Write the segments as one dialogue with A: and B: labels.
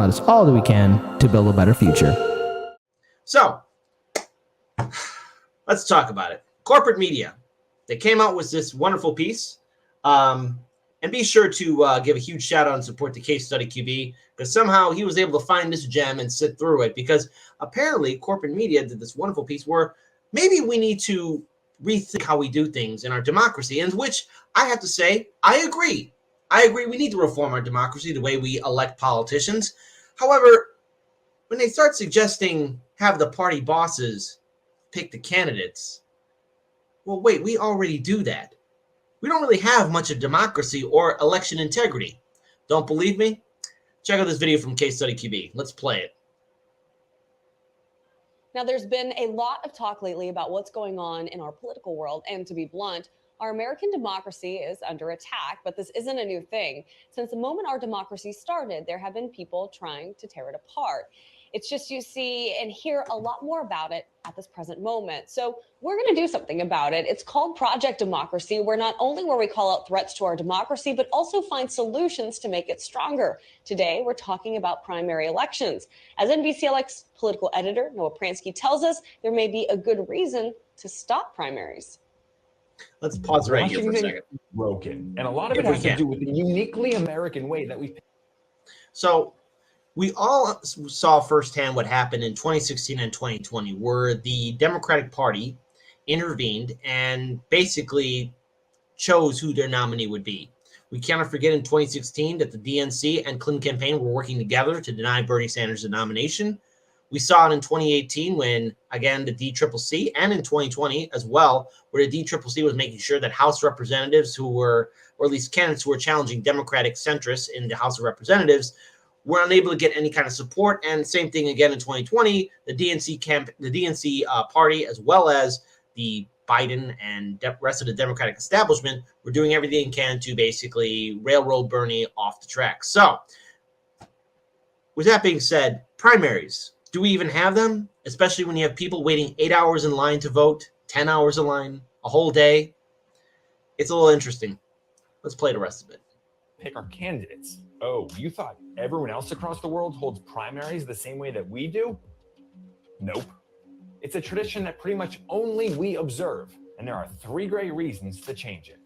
A: let us all do we can to build a better future.
B: So, let's talk about it. Corporate media. They came out with this wonderful piece. And be sure to give a huge shout out and support the Case Study QB, because somehow he was able to find this gem and sit through it, because apparently corporate media did this wonderful piece where maybe we need to rethink how we do things in our democracy, and which I have to say, I agree. We need to reform our democracy, the way we elect politicians. However, when they start suggesting have the party bosses pick the candidates, well, wait, we already do that. We don't really have much of democracy or election integrity. Don't believe me? Check out this video from Case Study QB. Let's play it.
C: Now, there's been a lot of talk lately about what's going on in our political world, and to be blunt, our American democracy is under attack, but this isn't a new thing. Since the moment our democracy started, there have been people trying to tear it apart. It's just you see and hear a lot more about it at this present moment. So we're going to do something about it. It's called Project Democracy, where not only will we call out threats to our democracy, but also find solutions to make it stronger. Today, we're talking about primary elections. As NBCLX political editor Noah Pransky tells us, there may be a good reason to stop primaries.
B: Let's pause right here for a second.
D: Broken. And a lot of it has to do with the uniquely American way that we.
B: So we all saw firsthand what happened in 2016 and 2020, where the Democratic Party intervened and basically chose who their nominee would be. We cannot forget in 2016 that the DNC and Clinton campaign were working together to deny Bernie Sanders the nomination. We saw it in 2018 when, again, the DCCC, and in 2020 as well, where the DCCC was making sure that House representatives who were, or at least candidates who were challenging Democratic centrists in the House of Representatives, were unable to get any kind of support. And same thing again in 2020, the DNC party, as well as the Biden and rest of the Democratic establishment, were doing everything they can to basically railroad Bernie off the track. So, with that being said, primaries. Do we even have them? Especially when you have people waiting 8 hours in line to vote, 10 hours in line, a whole day. It's a little interesting. Let's play the rest of it.
D: Pick our candidates. Oh, you thought everyone else across the world holds primaries the same way that we do? Nope. It's a tradition that pretty much only we observe, and there are 3 great reasons to change it.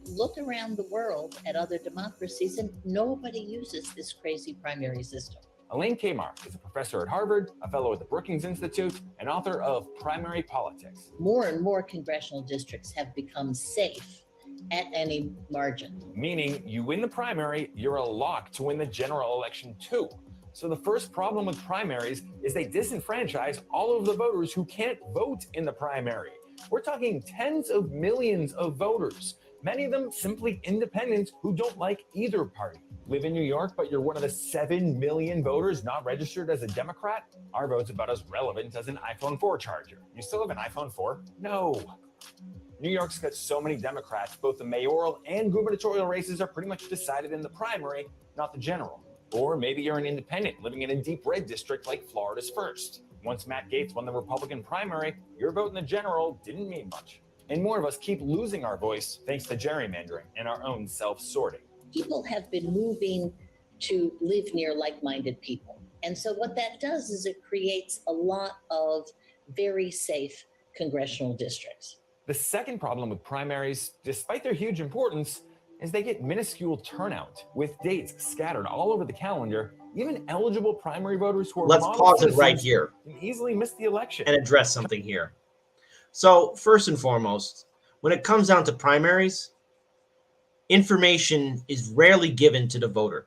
E: Look around the world at other democracies, and nobody uses this crazy primary system.
D: Elaine Kmart is a professor at Harvard, a fellow at the Brookings Institute, and author of Primary Politics.
E: More and more congressional districts have become safe at any margin.
D: Meaning you win the primary, you're a lock to win the general election too. So the first problem with primaries is they disenfranchise all of the voters who can't vote in the primary. We're talking tens of millions of voters, many of them simply independents who don't like either party. Live in New York, but you're one of the 7 million voters not registered as a Democrat? Our vote's about as relevant as an iPhone 4 charger. You still have an iPhone 4? No. New York's got so many Democrats, both the mayoral and gubernatorial races are pretty much decided in the primary, not the general. Or maybe you're an independent living in a deep red district like Florida's first. Once Matt Gaetz won the Republican primary, your vote in the general didn't mean much. And more of us keep losing our voice thanks to gerrymandering and our own self-sorting.
E: People have been moving to live near like-minded people. And so what that does is it creates a lot of very safe congressional districts.
D: The second problem with primaries, despite their huge importance, is they get minuscule turnout, with dates scattered all over the calendar. Even eligible primary voters who are
B: Let's pause it right here
D: can easily miss the election
B: and address something here. So first and foremost, when it comes down to primaries, information is rarely given to the voter.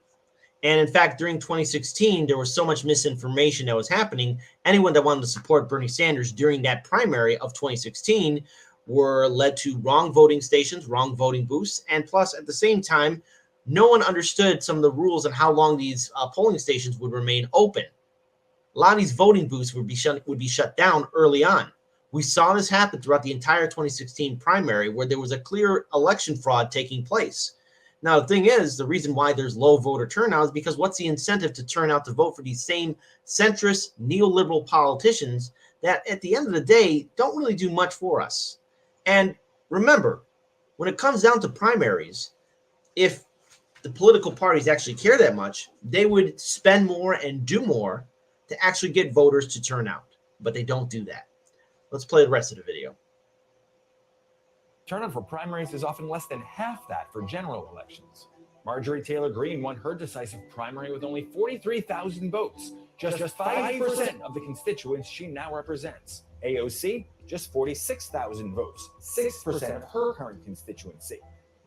B: And in fact, during 2016, there was so much misinformation that was happening. Anyone that wanted to support Bernie Sanders during that primary of 2016 were led to wrong voting stations, wrong voting booths. And plus, at the same time, no one understood some of the rules and how long these polling stations would remain open. A lot of these voting booths would be shut down early on. We saw this happen throughout the entire 2016 primary, where there was a clear election fraud taking place. Now, the thing is, the reason why there's low voter turnout is because what's the incentive to turn out to vote for these same centrist, neoliberal politicians that at the end of the day don't really do much for us? And remember, when it comes down to primaries, if the political parties actually care that much, they would spend more and do more to actually get voters to turn out. But they don't do that. Let's play the rest of the video.
D: Turnout for primaries is often less than half that for general elections. Marjorie Taylor Greene won her decisive primary with only 43,000 votes, just 5% of the constituents she now represents. AOC, just 46,000 votes, 6% of her current constituency.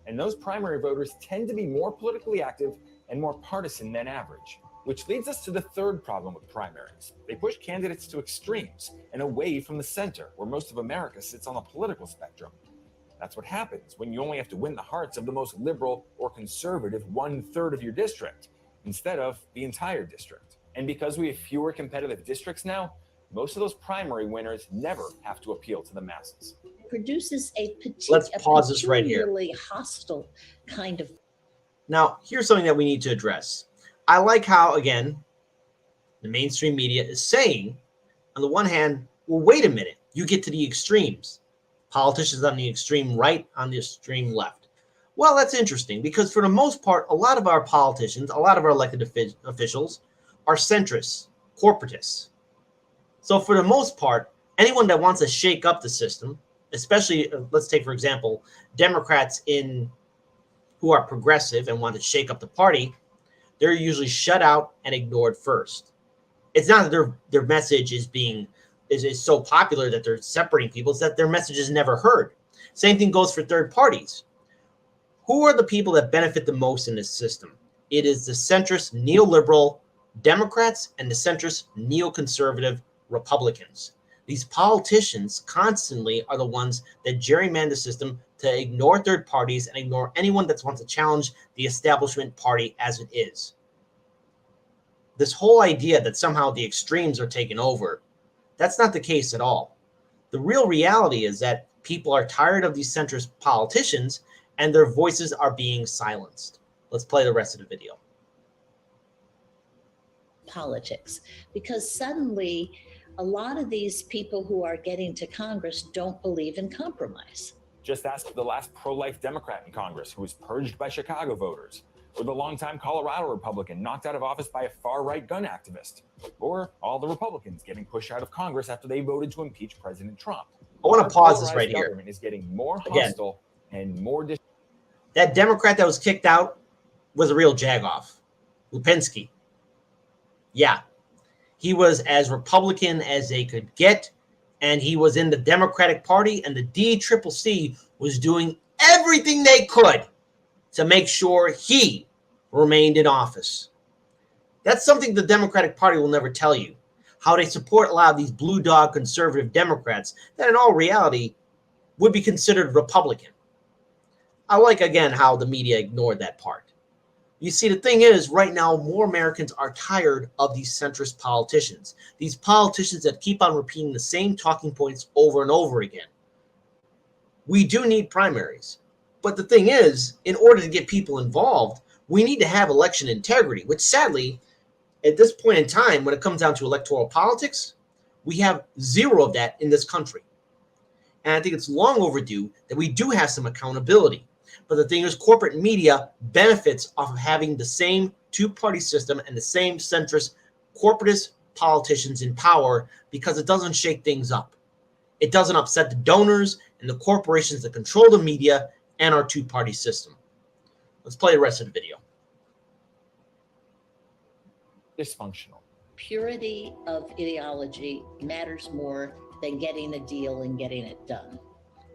D: And those primary voters tend to be more politically active and more partisan than average. Which leads us to the third problem with primaries. They push candidates to extremes and away from the center, where most of America sits on the political spectrum. That's what happens when you only have to win the hearts of the most liberal or conservative 1/3 of your district, instead of the entire district. And because we have fewer competitive districts now, most of those primary winners never have to appeal to the masses.
E: It produces a
B: Let's pause this right here.
E: particularly hostile kind of.
B: Now, here's something that we need to address. I like how, again, the mainstream media is saying, on the one hand, well, wait a minute, you get to the extremes. Politicians on the extreme right, on the extreme left. Well, that's interesting because for the most part, a lot of our politicians, a lot of our elected officials are centrists, corporatists. So for the most part, anyone that wants to shake up the system, especially, let's take, for example, Democrats who are progressive and want to shake up the party, they're usually shut out and ignored first. It's not that their message is so popular that they're separating people. It's that their message is never heard. Same thing goes for third parties. Who are the people that benefit the most in this system? It is the centrist neoliberal Democrats and the centrist neoconservative Republicans. These politicians constantly are the ones that gerrymander the system to ignore third parties and ignore anyone that wants to challenge the establishment party as it is. This whole idea that somehow the extremes are taken over, that's not the case at all. The real reality is that people are tired of these centrist politicians and their voices are being silenced. Let's play the rest of the video.
E: Politics, because suddenly a lot of these people who are getting to Congress don't believe in compromise.
D: Just ask the last pro-life Democrat in Congress who was purged by Chicago voters, or the longtime Colorado Republican knocked out of office by a far-right gun activist, or all the Republicans getting pushed out of Congress after they voted to impeach President Trump.
B: I want to pause this right here.
D: Government is getting more hostile and more.
B: That Democrat that was kicked out was a real jagoff, Lipinski. Yeah, he was as Republican as they could get, and he was in the Democratic Party, and the DCCC was doing everything they could to make sure he remained in office. That's something the Democratic Party will never tell you, how they support a lot of these blue dog conservative Democrats that in all reality would be considered Republican. I like, again, how the media ignored that part. You see, the thing is, right now, more Americans are tired of these centrist politicians, these politicians that keep on repeating the same talking points over and over again. We do need primaries. But the thing is, in order to get people involved, we need to have election integrity, which sadly, at this point in time, when it comes down to electoral politics, we have zero of that in this country. And I think it's long overdue that we do have some accountability. But the thing is, corporate media benefits off of having the same two-party system and the same centrist corporatist politicians in power because it doesn't shake things up. It doesn't upset the donors and the corporations that control the media and our two-party system. Let's play the rest of the video.
D: Dysfunctional.
E: Purity of ideology matters more than getting a deal and getting it done.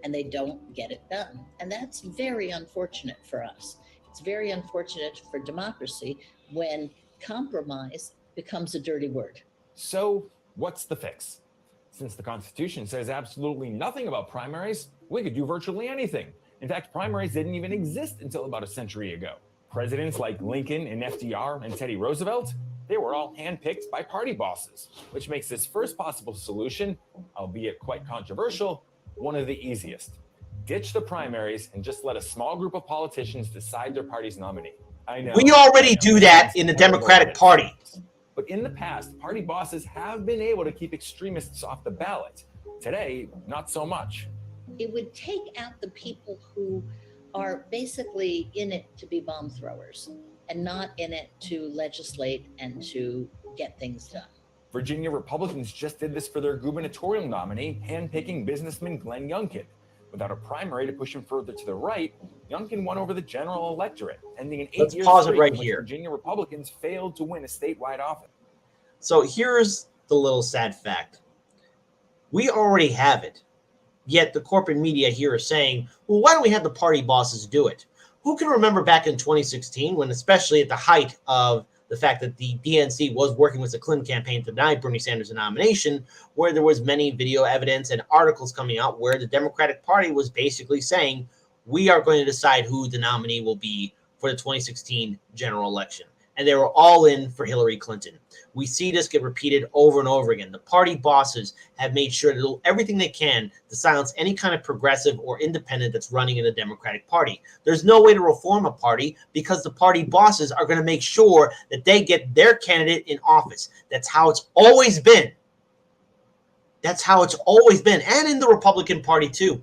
E: And they don't get it done. And that's very unfortunate for us. It's very unfortunate for democracy when compromise becomes a dirty word.
D: So what's the fix? Since the Constitution says absolutely nothing about primaries, we could do virtually anything. In fact, primaries didn't even exist until about a century ago. Presidents like Lincoln and FDR and Teddy Roosevelt, they were all handpicked by party bosses, which makes this first possible solution, albeit quite controversial, one of the easiest. Ditch the primaries and just let a small group of politicians decide their party's nominee. I know.
B: We already do that in the Democratic Party.
D: But in the past, party bosses have been able to keep extremists off the ballot. Today, not so much.
E: It would take out the people who are basically in it to be bomb throwers and not in it to legislate and to get things done.
D: Virginia Republicans just did this for their gubernatorial nominee, handpicking businessman Glenn Youngkin. Without a primary to push him further to the right, Youngkin won over the general electorate, ending an 8-year
B: pause it
D: streak
B: right
D: in which
B: here.
D: Virginia Republicans failed to win a statewide office.
B: So here's the little sad fact. We already have it. Yet the corporate media here is saying, well, why don't we have the party bosses do it? Who can remember back in 2016 when, especially at the height of the fact that the DNC was working with the Clinton campaign to deny Bernie Sanders a nomination, where there was many video evidence and articles coming out where the Democratic Party was basically saying, we are going to decide who the nominee will be for the 2016 general election. And they were all in for Hillary Clinton. We see this get repeated over and over again. The party bosses have made sure to do everything they can to silence any kind of progressive or independent that's running in the Democratic Party. There's no way to reform a party because the party bosses are going to make sure that they get their candidate in office. That's how it's always been. That's how it's always been. And in the Republican Party, too.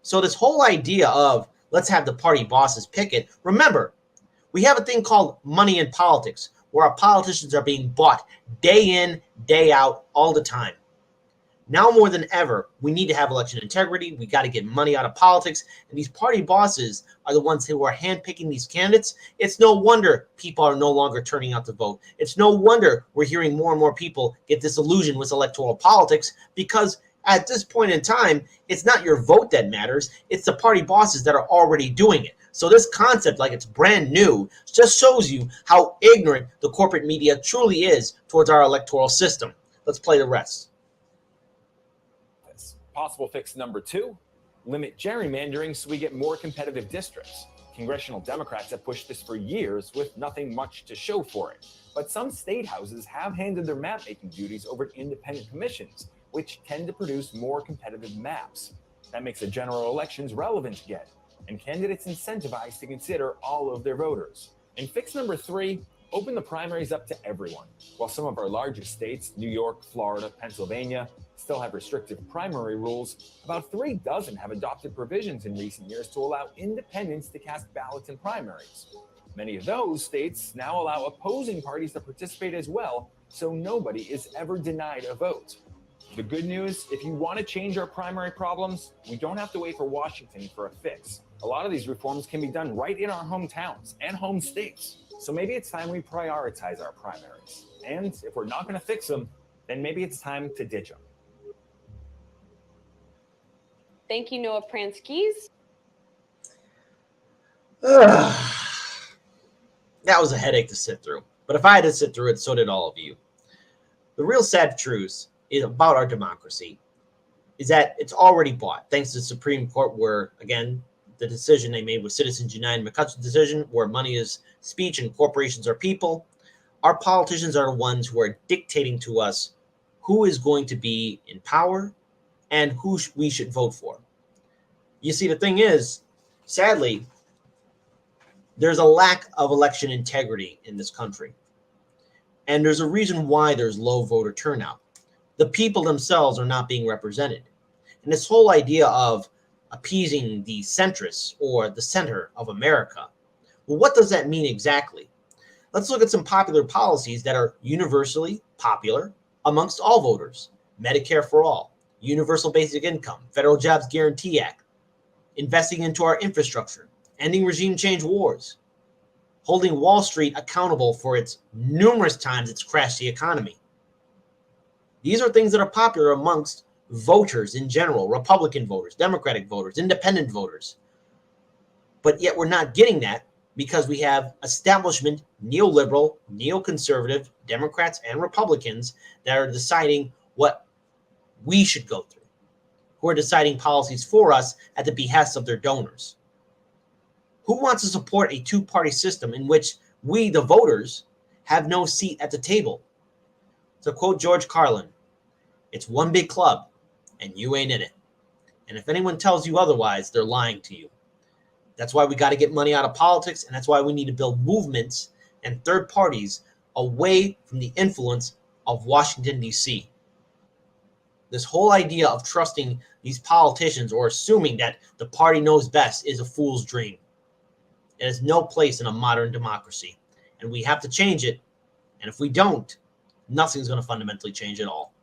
B: So this whole idea of let's have the party bosses pick it. Remember, we have a thing called money in politics, where our politicians are being bought day in, day out, all the time. Now more than ever, we need to have election integrity. We got to get money out of politics. And these party bosses are the ones who are handpicking these candidates. It's no wonder people are no longer turning out to vote. It's no wonder we're hearing more and more people get disillusioned with electoral politics, because at this point in time, it's not your vote that matters. It's the party bosses that are already doing it. So this concept, like it's brand new, just shows you how ignorant the corporate media truly is towards our electoral system. Let's play the rest.
D: Possible fix number 2, limit gerrymandering so we get more competitive districts. Congressional Democrats have pushed this for years with nothing much to show for it. But some state houses have handed their map-making duties over to independent commissions, which tend to produce more competitive maps. That makes the general elections relevant again, and candidates incentivized to consider all of their voters. And fix number 3, open the primaries up to everyone. While some of our largest states, New York, Florida, Pennsylvania, still have restrictive primary rules, about 3 dozen have adopted provisions in recent years to allow independents to cast ballots in primaries. Many of those states now allow opposing parties to participate as well, so nobody is ever denied a vote. The good news, if you want to change our primary problems, we don't have to wait for Washington for a fix. A lot of these reforms can be done right in our hometowns and home states. So maybe it's time we prioritize our primaries. And if we're not going to fix them, then maybe it's time to ditch them.
C: Thank you, Noah Pranskis.
B: That was a headache to sit through. But if I had to sit through it, so did all of you. The real sad truth is about our democracy is that it's already bought, thanks to the Supreme Court, where, again, the decision they made with Citizens United, McCutcheon's decision, where money is speech and corporations are people. Our politicians are the ones who are dictating to us who is going to be in power and who we should vote for. You see, the thing is, sadly, there's a lack of election integrity in this country. And there's a reason why there's low voter turnout. The people themselves are not being represented. And this whole idea of appeasing the centrists or the center of America, well, what does that mean exactly? Let's look at some popular policies that are universally popular amongst all voters. Medicare for all, universal basic income, federal jobs guarantee act, investing into our infrastructure, ending regime change wars, holding Wall Street accountable for its numerous times it's crashed the economy. These are things that are popular amongst voters in general, Republican voters, Democratic voters, independent voters. But yet we're not getting that because we have establishment, neoliberal, neoconservative Democrats and Republicans that are deciding what we should go through, who are deciding policies for us at the behest of their donors. Who wants to support a two-party system in which we, the voters, have no seat at the table? To quote George Carlin, it's one big club, and you ain't in it. And if anyone tells you otherwise, they're lying to you. That's why we got to get money out of politics, and that's why we need to build movements and third parties away from the influence of Washington, D.C. This whole idea of trusting these politicians or assuming that the party knows best is a fool's dream. It has no place in a modern democracy, and we have to change it. And if we don't, nothing's going to fundamentally change at all.